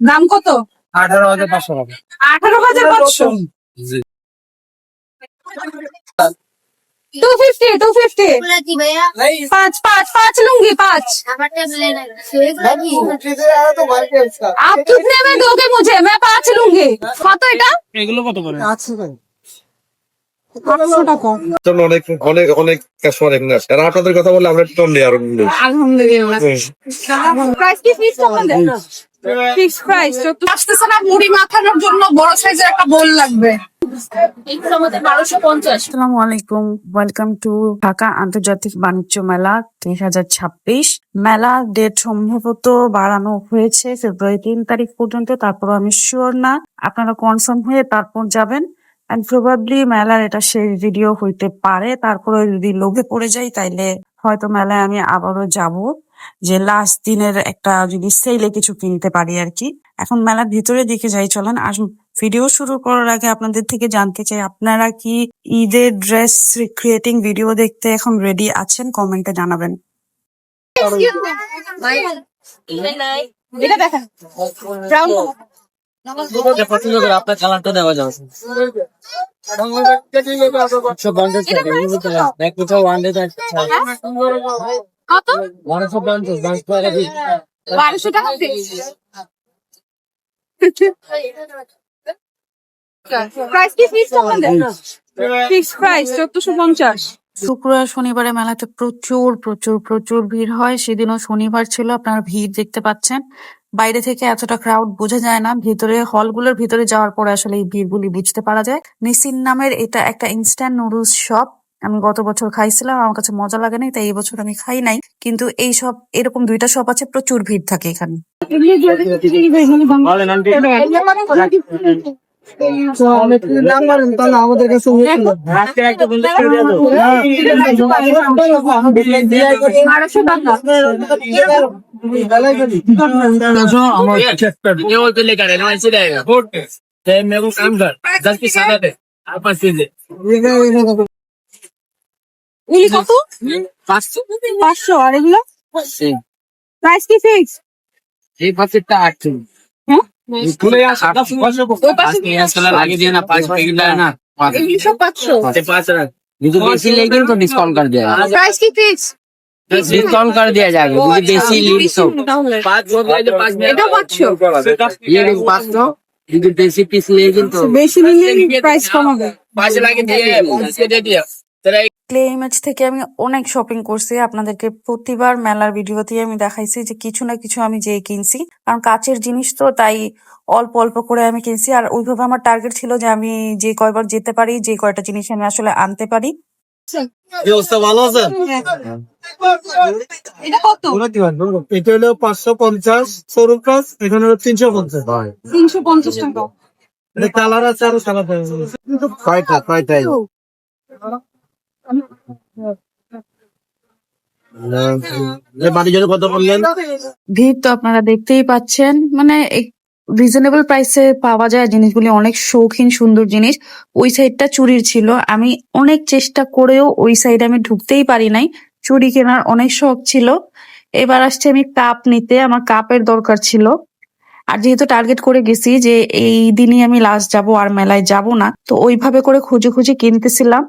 দাম কত? 18,500 টাকা। 18,500। জি। 250 250। पाँच पाँच पाँच लूंगी, पाँच। आप कितने में दोगे मुझे? मैं 5 लूंगी। কত এটা? এগুলো কত করে? 800 টাকা। অনেক অনেক অনেক কাস্টমার এখানে আসে আর আপনাদের কথা বললে আমরা একটু নেই আরো নেই। আলহামদুলিল্লাহ। প্রাইস কি ফিক্স আপনাদের? Fix price. তো আসতেছে না, মুড়ি মাখানোর জন্য বড় সাইজের একটা বোল লাগবে। আসসালামু আলাইকুম, ওয়েলকাম টু ঢাকা আন্তর্জাতিক বাণিজ্য মেলা 2026। মেলা ডেট সম্ভবত বাড়ানো হয়েছে ফেব্রুয়ারি 3 তারিখ পর্যন্ত। তারপর আমি শিওর না, আপনারা কনফার্ম হয়ে তারপর যাবেন। এন্ড প্রবাবলি মেলার এটা শেষ ভিডিও হইতে পারে। তারপরে যদি লোভে পড়ে যাই তাইলে হয়তো মেলায় আমি আবারও যাব, যে লাস্ট দিনের একটা যদি সেলে কিছু কিনতে পারি আর কি। এখন মেলার ভিতরে দিকে যাই, চলেন। আসুন। ভিডিও শুরু করার আগে আপনাদের থেকে জানতে চাই, আপনারা কি ঈদের ড্রেস ক্রিয়েটিং ভিডিও দেখতে এখন রেডি আছেন? কমেন্টে জানাবেন। এটা দেখেন। পছন্দ করে আপনার কালারটা দেওয়া যাবে। কত? 150 1200 টাকা ফিক্স। প্রাইস কি ফিক্স আপনাদের? Fix price 1450। শুক্রবার শনিবারে মেলাতে প্রচুর প্রচুর প্রচুর ভিড় হয়। সেদিনও শনিবার ছিল, আপনারা ভিড় দেখতে পাচ্ছেন। বাইরে থেকে এতটা ক্রাউড বোঝা যায় না, ভিতরে হলগুলোর ভিতরে যাওয়ার পরে আসলে এই ভিড়গুলি বুঝতে পারা যায়। নিসিন নামের এটা একটা ইনস্ট্যান্ট নুডলস শপ। আমি গত বছর খাইছিলাম, আমার কাছে মজা লাগে নাই, তাই এই বছর আমি খাই নাই। কিন্তু এই সব এরকম 2টা শপ আছে, প্রচুর ভিড় থাকে এখানে। আমাদের কাছে 500 আর এগুলো প্রাইস কি ফিক্স? এই পাশেরটা 8 হ্যাঁ, आगे दिया ना 5 पैकेट लाया ना এগুলো সব 500। 5 जो देसी लेंगे तो डिस्काउंट कर दिया প্রাইস কি ফিক্স? डिस्काउंट कर दिया जाएगा जो देसी लेंगे तो 5 এটা 500। ये 500 जो देसी पीस लेंगे तो বেশি নিলে প্রাইস কমাবে। 5 लाके दिए 5 के दे दिया तेरा ক্লে ইমেজ থেকে আমি অনেক শপিং করছি। আপনাদেরকে প্রতিবার মেলার ভিডিওতেই আমি দেখাইছি যে কিছু না কিছু আমি যে কিনছি, কারণ কাচের জিনিস তো, তাই অল্প অল্প করে আমি কিনছি। আর ওইভাবে আমার টার্গেট ছিল যে আমি যে কয়বার যেতে পারি, যে কয়টা জিনিস আমি আসলে আনতে পারি। ব্যবস্থা ভালো আছে? এটা কত? এটা হলো 550 শোরুম প্রাইস, এখানে হলো 350। 350 টাকা। এটা কালার আছে আরো কালার আছে। কয়টাই বাড়ির কত বললেন? ভিড় তো আপনারা দেখতেই পাচ্ছেন, মানে রিজনেবল প্রাইসে পাওয়া যায় জিনিসগুলি, অনেক শৌখিন সুন্দর জিনিস। ওই সাইডটা চুরির ছিল, আমি অনেক চেষ্টা করেও ওই সাইডে আমি ঢুকতেই পারি নাই। চুরি কেনার অনেক শখ ছিল। এবার আসছে আমি কাপ নিতে, আমার কাপের দরকার ছিল। আর যেহেতু টার্গেট করে গেছি যে এই দিনই আমি লাস্ট যাব, আর মেলায় যাব না, তো ওইভাবে করে খুঁজে খুঁজে কিনতেছিলাম।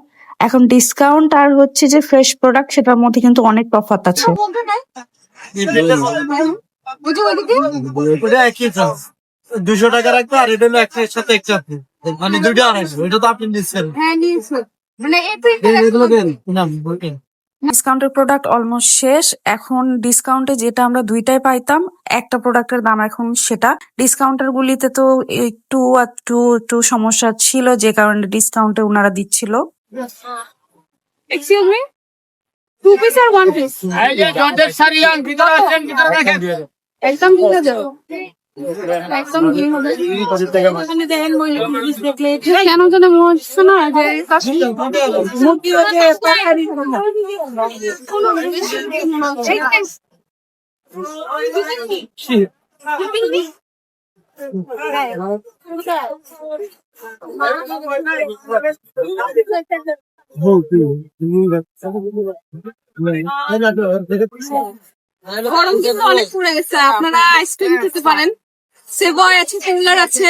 এখন ডিসকাউন্ট আর হচ্ছে যে ফ্রেশ প্রোডাক্ট, সেটার মধ্যে কিন্তু অনেক তফাৎ আছে। ওটা একই চার্জ 200 টাকা রাখবে আর এটা হলো একটার সাথে একটা মানে দুইটা আড়াইশো। এটা তো আপনি নিচ্ছেন। হ্যাঁ নিয়েছি। মানে এগুলো দেন না বলতেন। ডিসকাউন্টের প্রোডাক্ট অলমোস্ট শেষ। এখন ডিসকাউন্টে যেটা আমরা 2টায় পাইতাম, একটা প্রোডাক্টের দাম এখন সেটা। ডিসকাউন্টার গুলিতে তো একটু একটু একটু সমস্যা ছিল, যে কারণে ডিসকাউন্টে ওনারা দিচ্ছিল। এক্সকিউজ মি, 2 পিস আর 1 পিস? একদম কিনে যাও। একদম কি হবে? এখানে দেখেন মহিলা দেখলে কেন যেন মনে হচ্ছে না যে মুরগি হচ্ছে তরকারি। গরম কিন্তু অনেক পড়ে গেছে, আপনারা আইসক্রিম খেতে পারেন। সেভয় আছে, সিমলার আছে।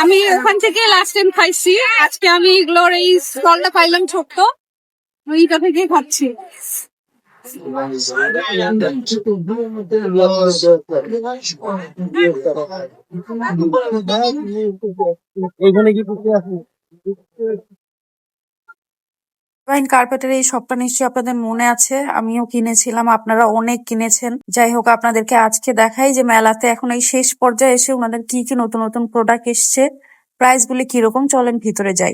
আমি ওখান থেকে লাস্ট টাইম খাইছি, আজকে আমি এগুলোর এই স্টলটা পাইলাম ছোট্ট, ওইটা থেকে খাচ্ছি। কার্পেটের এই শপটা নিশ্চয়ই আপনাদের মনে আছে, আমিও কিনেছিলাম, আপনারা অনেক কিনেছেন। যাই হোক, আপনাদেরকে আজকে দেখাই যে মেলাতে এখন এই শেষ পর্যায়ে এসে ওনাদের কি কি নতুন নতুন প্রোডাক্ট এসছে, প্রাইস গুলি কিরকম, চলেন ভিতরে যাই।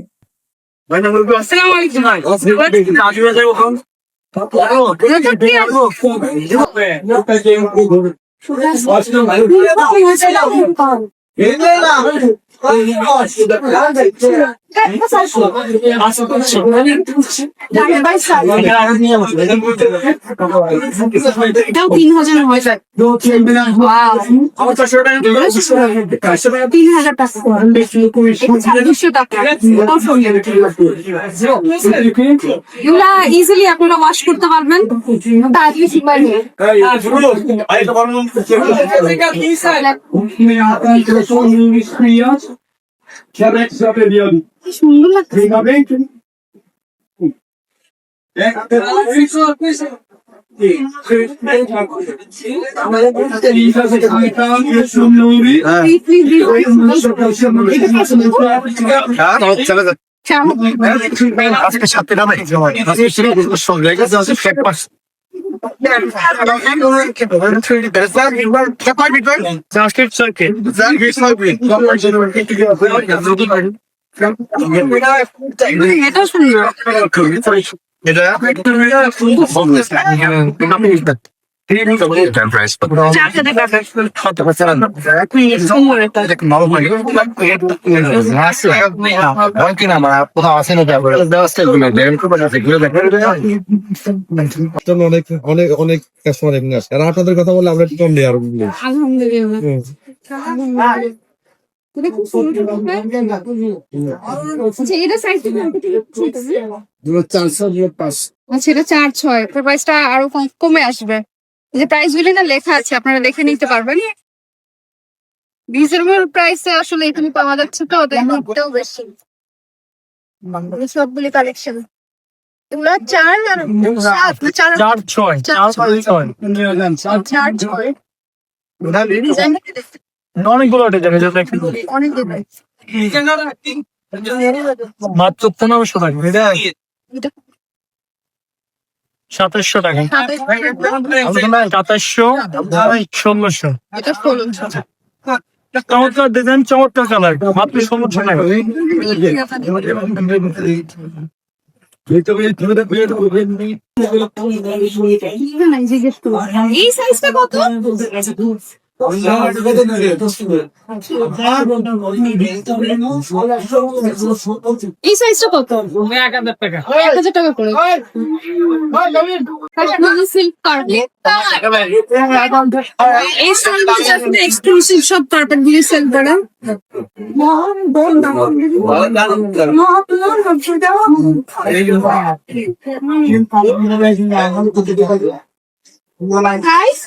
এটাও 3000 হয়ে যায়। 3000 টাকা, 200 টাকা। এগুলা ইজিলি আপনারা ওয়াশ করতে পারবেন, তাড়াতাড়ি শুকাবে। কি সুন্দর লাগছে। আজকে 7 টাকা আজকে সঙ্গে এটা সুন্দর। অনেক অনেক অনেক কাস্টমার এখানে আসে আর আপনাদের কথা বলে আমরা একটু কম দিই আর আলহামদুলিল্লাহ। এটা খুব সুন্দর। আচ্ছা, এটা সাইজ আচ্ছা, এটা 4-6, প্রাইসটা আরো কমে আসবে। এই যে প্রাইস গুলি না লেখা আছে, আপনারা দেখে নিতে পারবেন। রিজনেবল প্রাইসে আসলে এখানে পাওয়া যাচ্ছে, তো দামটাও বেশি। সবগুলি কালেকশন এগুলা 4 আর 7 না 4-6 অনেকগুলো অনেক দেবে। মাত্র 1500 টাকা, 2700 টাকা, 2700, 1600। এটা 1600। চমৎকার ডিজাইন, চমৎকার কালার, মাত্র 1600 টাকা। এই সাইজটা কত? এই সাইজটা কত? 1000 টাকা। 1000 টাকা করে। সিল্ক কার্পেট, এই স্টাইলগুলো আসলে এক্সক্লুসিভ সব কার্পেট গুলি সেল করে। Guys,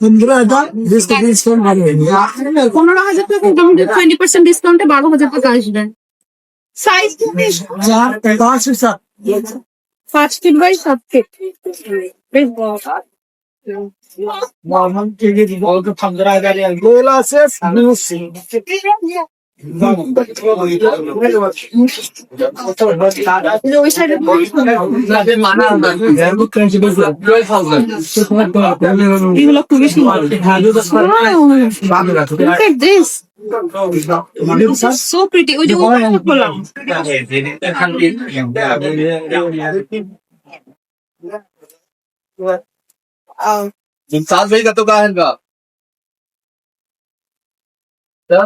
15,000 টাকা 20% ডিসকাউন্টে 12,000 টাকা আসবে। Size 5 feet by 7 feet. বেশ বড়। ওই সাইডে এগুলো খুবই সুন্দর। Look at this. This is so pretty. ওই যে বললাম।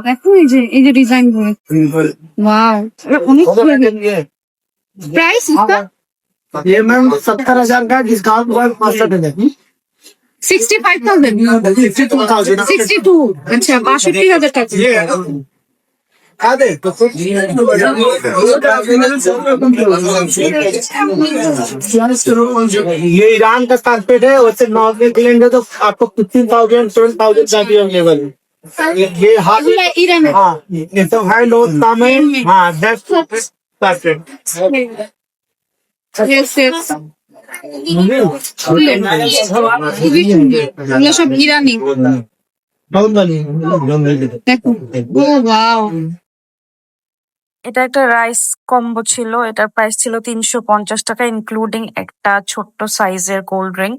দেখো এই যে ডিজাইন গুলো, ওয়াও, অনেক প্রাইস। ये मैम 70,000 का डिस्काउंट हुआ 500 টাকা। 65,000, 62। আচ্ছা, 62,000 টাকা। ये ईरान का कारपेट है, वैसे नॉर्थ में इंग्लैंड है तो आपको 15,000 7,000 का भी अवेलेबल है। ये हाथ এগুলো ইরানের। हाँ ये तो है लोग तमिल हाँ दैट्स परफेक्ट Yes, yes. খুবই সুন্দর। এগুলো সব ইরানি। দেখো। ও wow. এটা একটা রাইস কম্বো ছিল, এটার প্রাইস ছিল 350 টাকা, ইনক্লুডিং একটা ছোট্ট সাইজের কোল্ড ড্রিঙ্ক।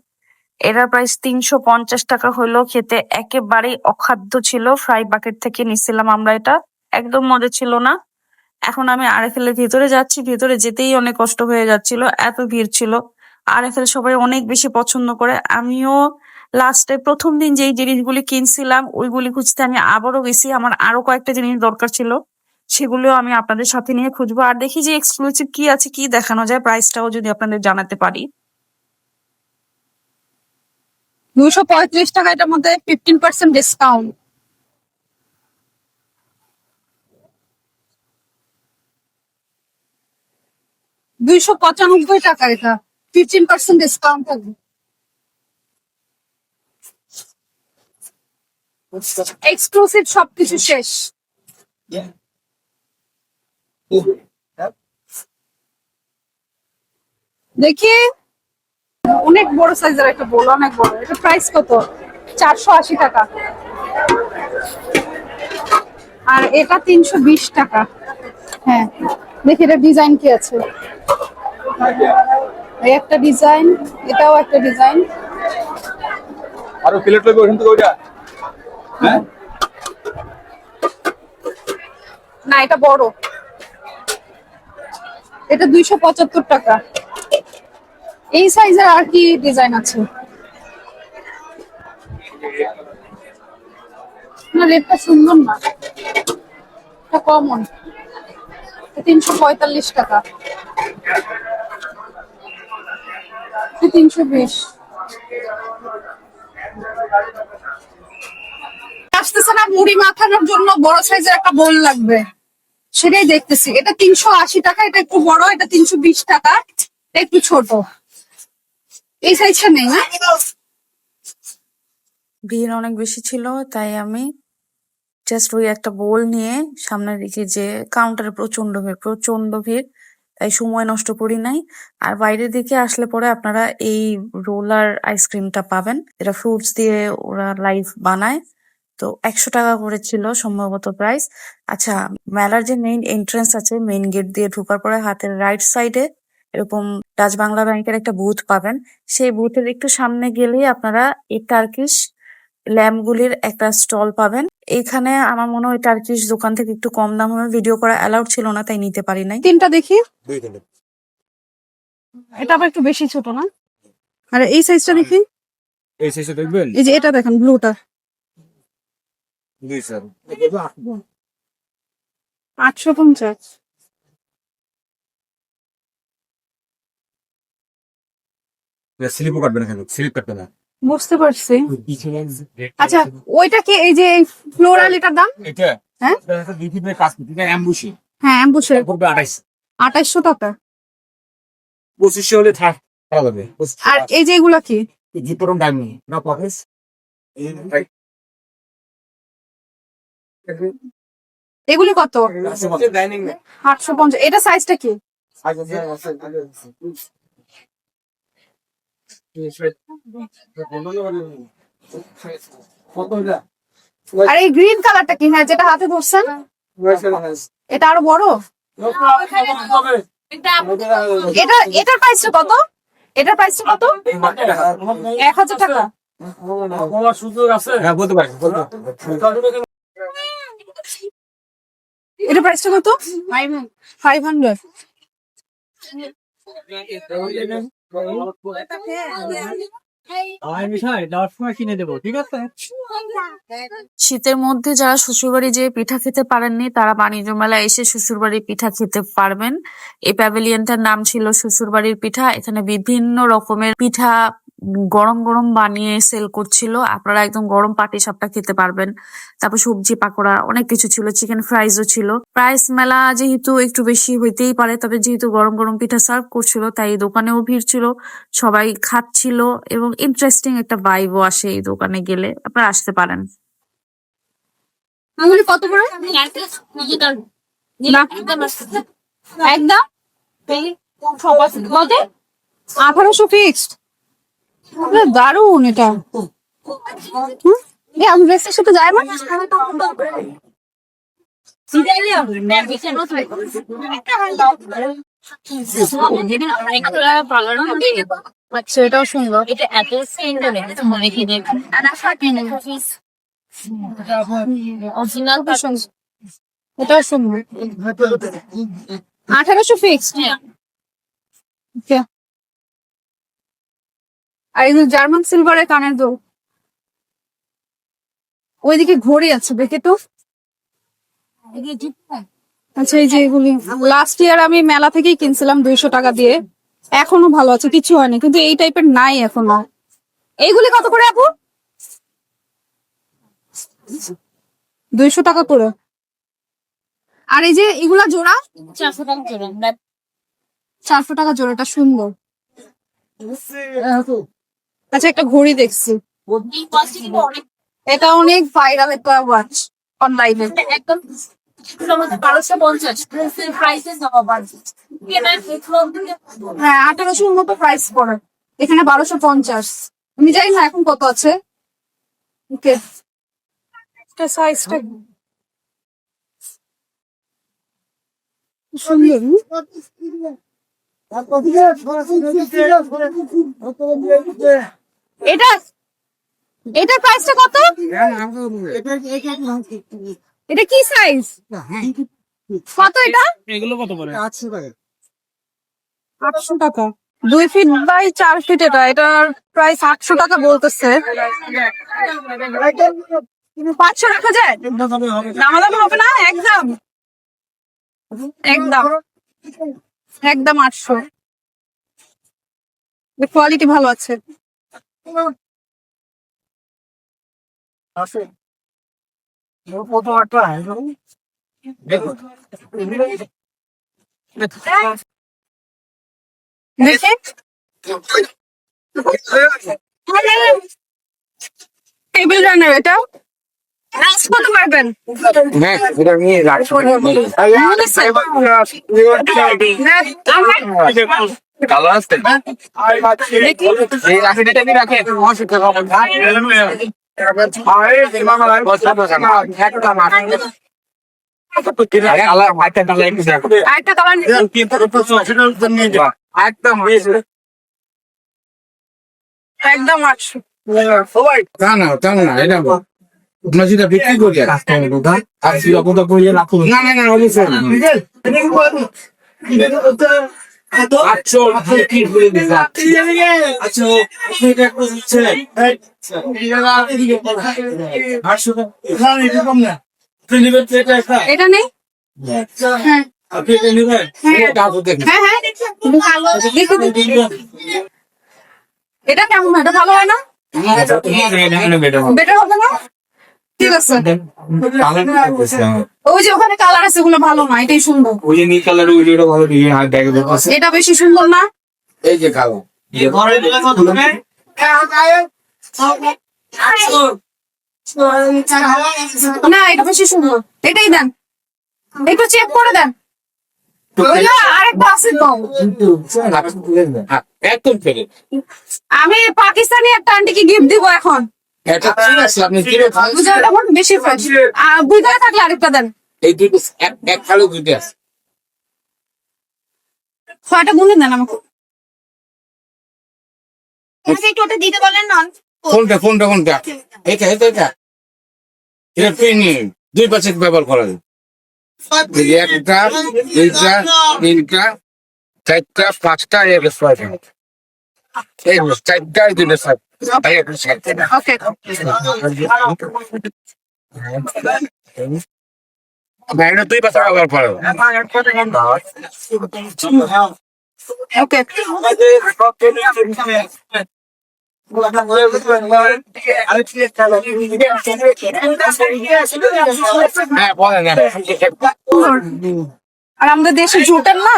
এটার প্রাইস 350 টাকা হলো, খেতে একেবারেই অখাদ্য ছিল। ফ্রাই বাকেট থেকে নিছিলাম আমরা, এটা একদম মজা ছিল না। এখন আমি আরএফএল এর ভিতরে যাচ্ছি, ভিতরে যেতেই অনেক কষ্ট হয়ে যাচ্ছিল, এত ভিড় ছিল। আরএফএল সবাই অনেক বেশি পছন্দ করে, আমিও লাস্টে প্রথম দিন যেই জিনিসগুলি কিনছিলাম ওইগুলি খুঁজতে আমি আবারও গেছি। আমার আরো কয়েকটা জিনিস দরকার ছিল, সেগুলো আমি আপনাদের সাথে নিয়ে খুঁজবো। আর দেখি যে এক্সক্লুসিভ কি আছে, কি দেখানো যায়, প্রাইসটাও যদি আপনাদের জানাতে পারি। 235 টাকা, এটার মধ্যে 15% ডিসকাউন্ট। $295 এটা, 15% ডিসকাউন্ট থাকবে। এক্সক্লুসিভ সবকিছু শেষ। দেখি অনেক বড় সাইজের একটা বোল, অনেক বড়। এটা প্রাইস কত? 480 টাকা। আর এটা 320 টাকা। হ্যাঁ, দেখি এটা ডিজাইন কি আছে। এই একটা ডিজাইন, এটাও একটা ডিজাইন। আরো প্লেট লাগবে ওখান থেকে ওইটা হ্যাঁ না, এটা বড়। এটা 275 টাকা। এই সাইজের আর কি ডিজাইন আছে? না, রেটটা সুন্দর না, এটা কমন। 345 টাকা। 320। আসতেছে না, মুড়ি মাখানোর জন্য বড় সাইজের একটা বোল লাগবে, সেটাই দেখতেছি। এটা 380 টাকা, এটা একটু বড়। এটা 320 টাকা, এটা একটু ছোট। এই সাইজটা নেই না? ভিড় অনেক বেশি ছিল, তাই আমি জাস্ট ওই একটা বোল নিয়ে সামনে রেখে, যে কাউন্টারে প্রচন্ড ভিড়, তাই সময় নষ্ট করি নাই। আর বাইরের দিকে আসলে পরে আপনারা এই রোলার আইসক্রিমটা পাবেন, এটা ফ্রুটস দিয়ে ওরা লাইভ বানায়। তো 100 টাকা করে ছিল সম্ভবত প্রাইস। আচ্ছা, মেলার যে মেইন এন্ট্রান্স আছে, মেইন গেট দিয়ে ঢোকার পরে হাতের রাইট সাইডে এরকম ডাচ বাংলা ব্যাংকের একটা বুথ পাবেন। সেই বুথের একটু সামনে গেলেই আপনারা এই টার্কিশ ল্যাম্প গুলির একটা স্টল পাবেন। এইখানে আমার মনে হয় টার্কিশ দোকান থেকে একটু কম দাম হবে, ভিডিও করা অ্যালাউড ছিল না, তাই নিতে পারি নাই। তিনটা দেখি। এটা আবার একটু বেশি ছোট না? আর এই সাইজটা দেখি। এই শেষে দেখবেন এই যে এটা দেখেন, ব্লুটা। 850। স্লিপও কাটবে না, কেন স্লিপ কাটবে না? বুঝতে পারছি। আচ্ছা, ওইটা কি এই যে ফ্লোরাল, এটার দাম? এটা হ্যাঁ এটা দুই ফিটের কাজ করতে এটা অ্যাম্বুশি হ্যাঁ, অ্যাম্বুশের করবে 2800 টাকা। 2500 হলে থাক ভালো হবে। আর এই যে এগুলা কি? জিপরম ডায়মন্ড না পকেটস এগুলি কত? ডাইনিং 850। এটা সাইজটা কি? আর এই গ্রিন কালারটা কি? হ্যাঁ, যেটা হাতে ধরছেন, এটা আরো বড়। এটার প্রাইসটা কত? এটার প্রাইসটা কত? 1000 টাকা। সুযোগ আছে, হ্যাঁ বলতে পারি এটার প্রাইসটা কত? 500। শীতের মধ্যে যারা শ্বশুরবাড়ি যেয়ে পিঠা খেতে পারেননি, তারা বাণিজ্য মেলায় এসে শ্বশুরবাড়ির পিঠা খেতে পারবেন। এই প্যাভিলিয়নটার নাম ছিল শ্বশুরবাড়ির পিঠা। এখানে বিভিন্ন রকমের পিঠা গরম গরম বানিয়ে সেল করছিল, আপনারা একদম গরম পাটি সাপটা খেতে পারবেন। তারপর সবজি পাকোড়া, অনেক কিছু ছিল, চিকেন ফ্রাইজও ছিল। প্রাইস মেলা যেহেতু একটু বেশি হইতেই পারে, তবে যেহেতু গরম গরম পিঠা সার্ভ করছিল, তাই দোকানেও ভিড় ছিল, সবাই খাচ্ছিল এবং ইন্টারেস্টিং একটা ভাইবও আসে এই দোকানে গেলে, আপনারা আসতে পারেন। আঙুলি কত করে? না, একদম কত? 1800 ফিক্সড। দারুন এটা। আমি ড্রেসের সাথে যায় না। আচ্ছা, এটাও সুন্দর। এটা এত সুন্দর অরিজিনাল এটাও সুন্দর। 1800 ফিক্সড। আর এই জার্মান সিলভারের কানের দো। ওইদিকে ঘড়ি আছে, দেখে তো। আচ্ছা, এই যে এগুলি লাস্ট ইয়ার আমি মেলা থেকেই কিনছিলাম 200 টাকা দিয়ে। এখনো ভালো আছে, কিছু হয়নি, কিন্তু এই টাইপের নাই এখনো। এইগুলি কত করে আপু? 200 টাকা করে। আর এই যে এগুলা জোড়া 400 টাকা জোড়া। 400 টাকা জোড়া। এটা সুন্দর। আচ্ছা, একটা ঘড়ি দেখছি, এটা অনেক ভাইরাল একটা ওয়াচ অনলাইনে। একদম 1250 প্রাইসেস হ্যাঁ, 1800 মতো প্রাইস পড়ে, এখানে 1250। আমি জানি না এখন কত আছে। ওকে, এটা সাইজটা সুন্দর। এটা এটার প্রাইসটা কত? এটা কি সাইজ? কত এটা? এগুলো কত করে? 800 টাকা। 2 ফিট বাই 4 ফিট। এটার প্রাইস 800 টাকা বলতেছে। 500 রাখা যায়? দামাদামি হবে না? একদম একদম একদম 800। কোয়ালিটি ভালো আছে। দেখি টেবিল রানার। এটা লাস্ট কত পারবেন? হ্যাঁ, এটা নিয়ে রাখছি। কালো আসতে এই রাখিটা নিয়ে রাখেন। অসুবিধা হবে না। আরেকটা কালার একদম একদম 800। তা না এটা আপনার যেটা বিক্রি করি আর না না না অবশ্যই না। 800 কি করে দিবা? এটা নেই। হ্যাঁ হ্যাঁ হ্যাঁ, দেখি। এটা কেমন হয়? এটা ভালো হয় না? বেটার হবে না? ঠিক আছে। ওই যে ওখানে কালার আছে, ওগুলো ভালো না, এটাই সুন্দর। ওই যে নীল কালার ওইটা ভালো দিয়ে হাত দেখে দেখাচ্ছে। এটা বেশি সুন্দর না? এই যে কালো না, এটা বেশি সুন্দর। এটাই দেন, একটু চেক করে দেন। ওইটা আরেকটা আছে তো। একদম ফেলে আমি পাকিস্তানি একটা আন্টিকে গিফট দিব এখন। এটা ঠিক আছে। আপনি কিনে খান। বুঝাটা আমার বেশি ফ্রেশ। আর বুঝায় থাকলে আরেকটা দেন। এই দুটো এক কালো দুটো আছে। ছয়টা গুনে দেন আমাকে। একটু ওটা দিতে বলেন না। কোনটা এটা এটা প্রিমিয়াম 2 পাশে ব্যবহার করা যায়। এই যে একটা দুইটা তিনটা চারটা পাঁচটা এই 6টা এই 4টা এই 2টা 7 এই 7টা। ওকে বাইরে 2 পাশে ব্যবহার করা যায়। ওকে। হ্যাঁ বলেন না। আর আমাদের দেশে জুটের না।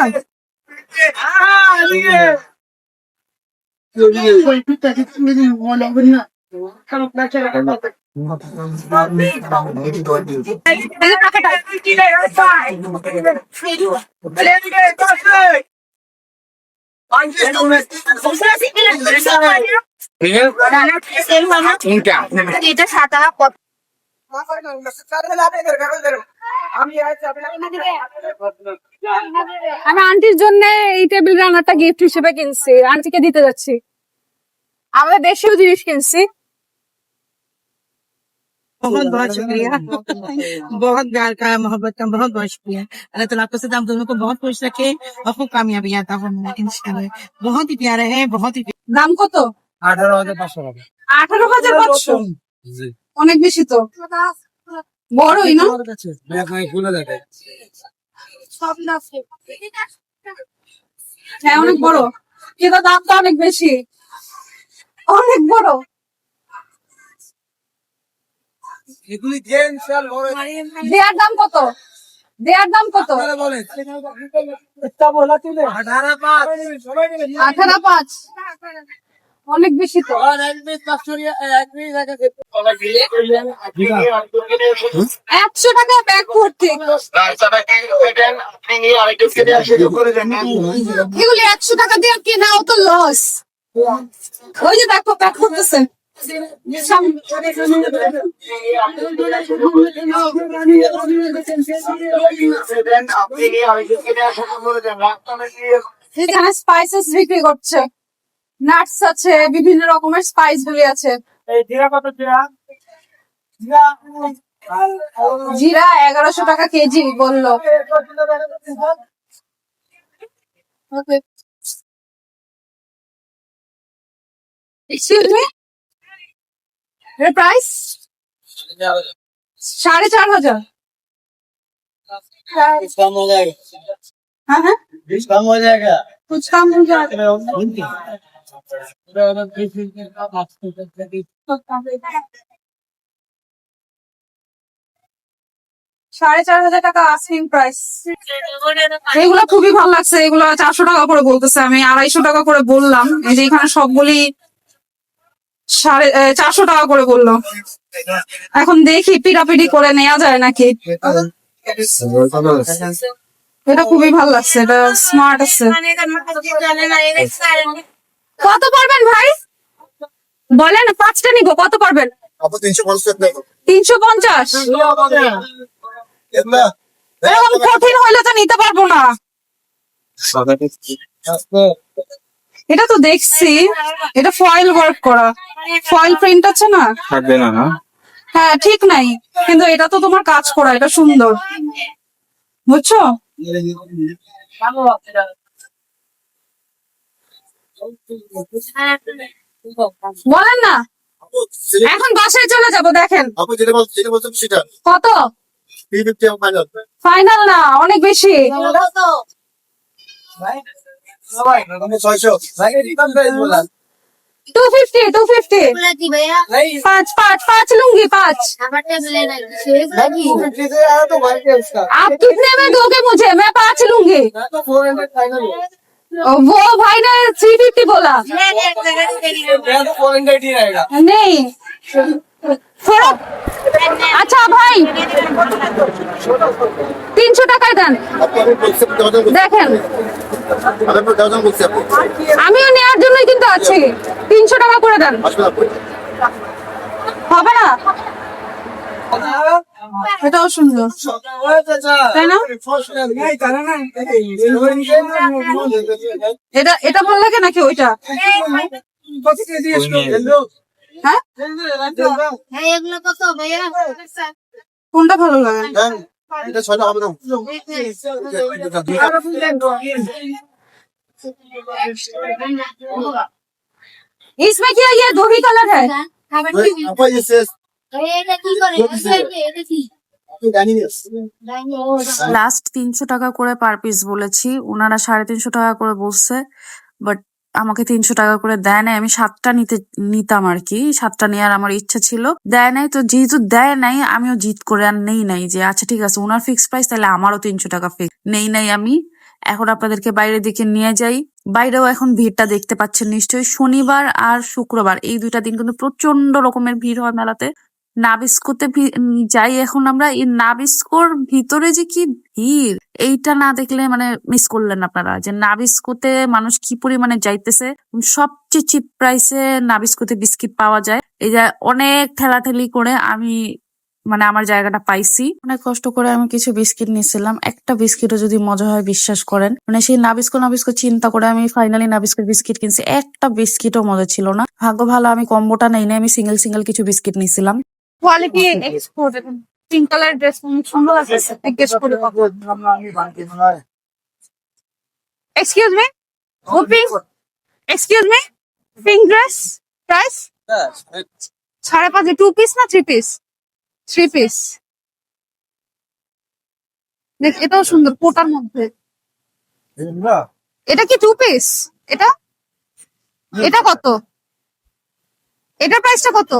এই যে টাকাটা। কোনটা? এটা 7 টাকা কত? আমি আন্টির জন্য এই টেবিল রান্নাটা গিফট হিসেবে কিনছি, আন্টিকে দিতে যাচ্ছি। আমাদের দেশীয় জিনিস কিনছি। बहुत बहुत शुक्रिया बहुत प्यार का मोहब्बत का बहुत बहुत शुक्रिया। अल्लाह ताला आपको सदा हम दोनों को बहुत खुश रखे और खूब कामयाबी आता फरमाए इंशाल्लाह। बहुत ही प्यारे हैं, बहुत ही দাম কত? 18,500 টাকা। 18,500। অনেক বেশি তো, বড়ই না? খুলে দেখে হ্যাঁ অনেক বড়, কিন্তু দামটা অনেক বেশি, অনেক বড়। এগুলি জেন শাল বড় দেয়ার দাম কত? দেয়ার দাম কত? বলেন এটা বলা তুলে 18,500 18,500 অনেক বেশি তো। আর এক পিস 100 টাকা ব্যাগ ভর্তি, এগুলি 100 টাকা দিয়ে কেনাও তো লস। ওই যে দেখো প্যাক করতেছে। এখানে স্পাইসেস বিক্রি করছে, নাটস আছে, বিভিন্ন রকমের স্পাইস গুলি আছে। এই জিরা কত জিরা জিরা জিরা 1100 টাকা কেজি বললো। Okay. Excuse me? এর প্রাইস 4,500। कम हो जाएगा হ্যাঁ হ্যাঁ, कम हो जाएगा कुछ कम हो जाए। 4,500 টাকা আস্কিং প্রাইস। এগুলো খুবই ভালো লাগছে, এগুলো 400 টাকা করে বলতেছে, আমি 250 টাকা করে বললাম। এই যে এখানে সবগুলি 450 টাকা করে বললো। এখন দেখি পিটাপিটি করে নেওয়া যায় নাকি। এটা খুবই ভালো লাগছে, এটা স্মার্ট আছে। কত পড়বেন ভাই বলেন? 5টা নিবো, কত পড়বেন? 350। এরকম কঠিন হইলে তো নিতে পারবো না। এটা তো দেখছি, এটা ফয়েল ওয়ার্ক করা, ফয়েল প্রিন্ট আছে না? থাকবে না না? হ্যাঁ ঠিক নাই, কিন্তু এটা তো তোমার কাজ করা, এটা সুন্দর, বুঝছো? বলেন না, এখন বাসায় চলে যাব। দেখেন আপু যেটা বলছেন সেটা কত 350 ফাইনাল ফাইনাল না, অনেক বেশি। 600 250 250। पाँच लूंगी, 5। आप कितने में दोगे मुझे? मैं 5 लूंगी। वो भाई ने 350 बोला। नहीं थोड़ा अच्छा भाई 300 টাকায় দেন। দেখেন আমিও নেওয়ার জন্যই কিন্তু আছি, 300 টাকা করে দেন। হবে না? এটাও সুন্দর তাই না? এটা এটা ভালো লাগে নাকি ওইটা? হ্যাঁ কোনটা ভালো লাগে? এটা 6টা হবে না इसमें क्या ये दो ही कलर है? আপু এসএস জানি না লাস্ট 300 টাকা করে পার পিস বলেছি, ওনারা 350 টাকা করে বলছে, বাট আমাকে 300 টাকা করে দেয় নাই। আমি 7টা নিতাম আর কি, 7টা নেওয়ার আমার ইচ্ছা ছিল, দেয় নাই। তো যেহেতু দেয় নাই আমিও জিদ করে আর নেই নাই, যে আচ্ছা ঠিক আছে ওনার ফিক্স প্রাইস, তাহলে আমারও 300 টাকা ফিক্স নেই নাই আমি। এখন আপনাদেরকে বাইরের দিকে নিয়ে যাই। বাইরেও এখন ভিড়টা দেখতে পাচ্ছেন নিশ্চয়ই, শনিবার আর শুক্রবার এই 2টা দিন কিন্তু প্রচন্ড রকমের ভিড় হয় মেলাতে। নাবিস্কোতে যাই এখন আমরা, এই নাবিস্কোর ভিতরে যে কি ভিড়, এইটা না দেখলে মানে মিস করলেন আপনারা, যে নাবিস্কোতে মানুষ কি পরিমাণে যাইতেছে। সবচেয়ে চিপ প্রাইসে নাবিস্কোতে বিস্কিট পাওয়া যায়। এই যে অনেক ঠেলাঠেলি করে আমি মানে আমার জায়গাটা পাইছি। অনেক কষ্ট করে আমি কিছু বিস্কিট নিয়েছিলাম, একটা বিস্কিটও যদি মজা হয় বিশ্বাস করেন, মানে সেই নাবিস্কো নাবিস্কো চিন্তা করে আমি ফাইনালি নাবিস্কোর বিস্কিট কিনছি, একটা বিস্কিটও মজা ছিল না। ভাগ্য ভালো আমি কম্বোটা নেই না, আমি সিঙ্গেল সিঙ্গেল কিছু বিস্কিট নিয়েছিলাম। Quality export, pink colour dress সুন্দর আছে, জিজ্ঞেস করে এক্সকিউজ মি, ও pink, excuse me, pink dress price 5.5, 2 piece না 3 পিস? 3 পিস। দেখ এটাও সুন্দর কোটার মধ্যে। এটা কি 2 পিস? এটা এটা কত? এটার প্রাইসটা কত?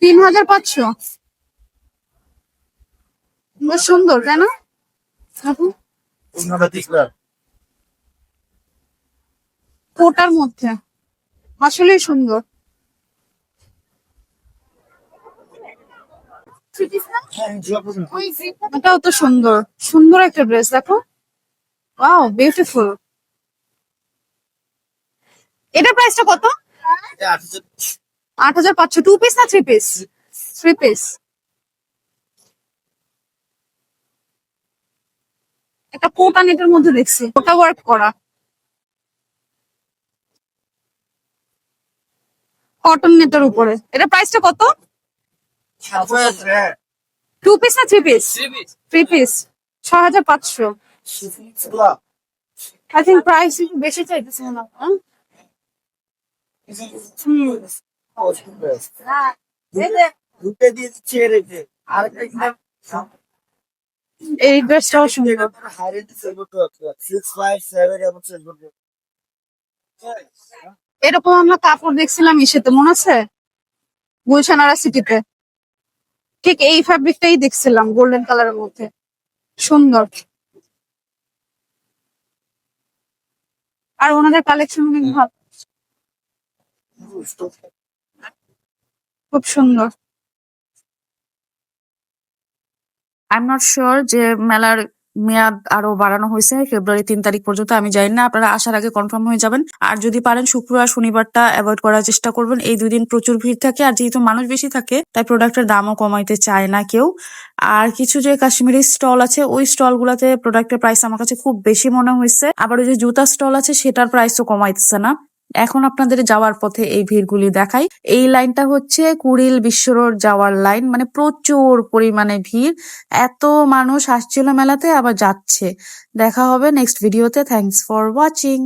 3,500। বেশ সুন্দর তাই না? কোটার মধ্যে আসলেই সুন্দর। এটাও তো সুন্দর, সুন্দর একটা ড্রেস দেখো, ওয়াও বিউটিফুল। এটার প্রাইসটা কত? 8,500। 2 পিস না 3 পিস? 3 পিস। একটা কোটা নেটের মধ্যে দেখছি, কোটা ওয়ার্ক করা, কটন নেটের উপরে। এটা প্রাইসটা কত? 2 পিস না 3 piece? 3 piece 6,500। I think price বেশি চাইতেছে না? এই ড্রেসটাও সুন্দর। এরকম আমরা কাপড় দেখছিলাম ইসেতে, মনে আছে গুলশানারা সিটিতে, ঠিক এই ফ্যাব্রিকটাই দেখছিলাম গোল্ডেন কালারের মধ্যে, সুন্দর। আর ওনাদের কালেকশন অনেক ভালো, খুব সুন্দর। আই এম নট শিওর যে মেলার মেয়াদ আরো বাড়ানো হয়েছে ফেব্রুয়ারি 3 তারিখ পর্যন্ত, আমি জানি না, আপনারা আসার আগে কনফার্ম হয়ে যাবেন। আর যদি পারেন শুক্রবার শনিবারটা অ্যাভয়েড করার চেষ্টা করবেন, এই 2 দিন প্রচুর ভিড় থাকে, আর যেহেতু মানুষ বেশি থাকে তাই প্রোডাক্টের দামও কমাইতে চায় না কেউ। আর কিছু যে কাশ্মীরি স্টল আছে ওই স্টল গুলাতে প্রোডাক্টের প্রাইস আমার কাছে খুব বেশি মনে হয়েছে, আবার ওই যে জুতা স্টল আছে সেটার প্রাইসও কমাইতেছে না। এখন আপনাদের যাওয়ার পথে এই ভিড়গুলি দেখাই। এই লাইনটা হচ্ছে কুড়িল বিশ্ব রোড যাওয়ার লাইন, মানে প্রচুর পরিমাণে ভিড়, এত মানুষ আসছিল মেলাতে আবার যাচ্ছে। দেখা হবে নেক্সট ভিডিওতে। Thanks for watching.